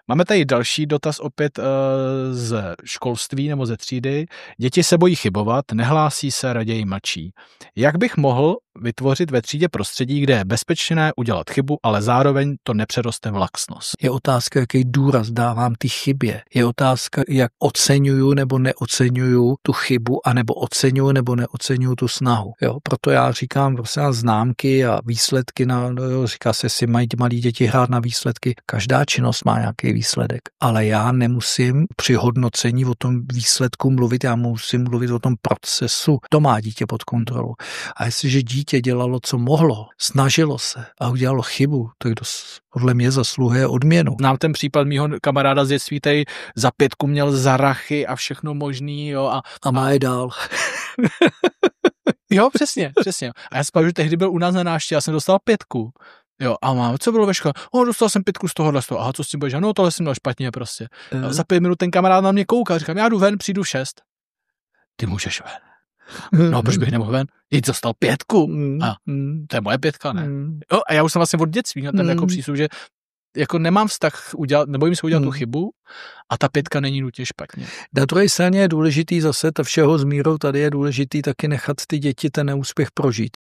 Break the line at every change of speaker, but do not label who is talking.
Máme tady další dotaz opět z školství nebo ze třídy. Děti se bojí chybovat, nehlásí se, raději mlčí. Jak bych mohl vytvořit ve třídě prostředí, kde je bezpečné udělat chybu, ale zároveň to nepřeroste v laxnost?
Je otázka, jaký důraz dávám ty chybě. Je otázka, jak oceňuju nebo neoceňuju tu chybu, anebo oceňuju nebo neoceňuju tu snahu. Jo? Proto já říkám prostě známky a výsledky, říká se, si mají malí děti hrát na výsledky. Každá činnost má nějaký výsledek, ale já nemusím při hodnocení o tom výsledku mluvit, já musím mluvit o tom procesu. To má dítě pod kontrolou. A jestliže dítě dělalo, co mohlo, snažilo se a udělalo chybu, tak podle mě zasluhuje odměnu.
Znám ten případ mýho kamaráda z dětství, který za 5 měl zarachy a všechno možný, jo.
A má je dál.
Jo, přesně. A já si pamatuju, že tehdy byl u nás na návštěvě, já jsem dostal 5. Jo, a mám, co bylo ve škole? Dostal jsem 5 z tohohle. Aha, co s tím budeš? No, tohle jsem měl špatně prostě. A za 5 minut ten kamarád na mě kouká, říkám, já jdu ven, přijdu v 6. Ty můžeš ven. No, proč bych nemohl ven? Jít dostal 5. A to je moje 5, ne? Jo, a já už jsem vlastně od dětství měl ten jako přístup, že jako nemám vztah udělat, nebojím se udělat tu chybu a ta 5 není nutně špatně.
Na druhé straně je důležitý zase, to všeho s mírou, tady je důležitý taky nechat ty děti ten neúspěch prožít.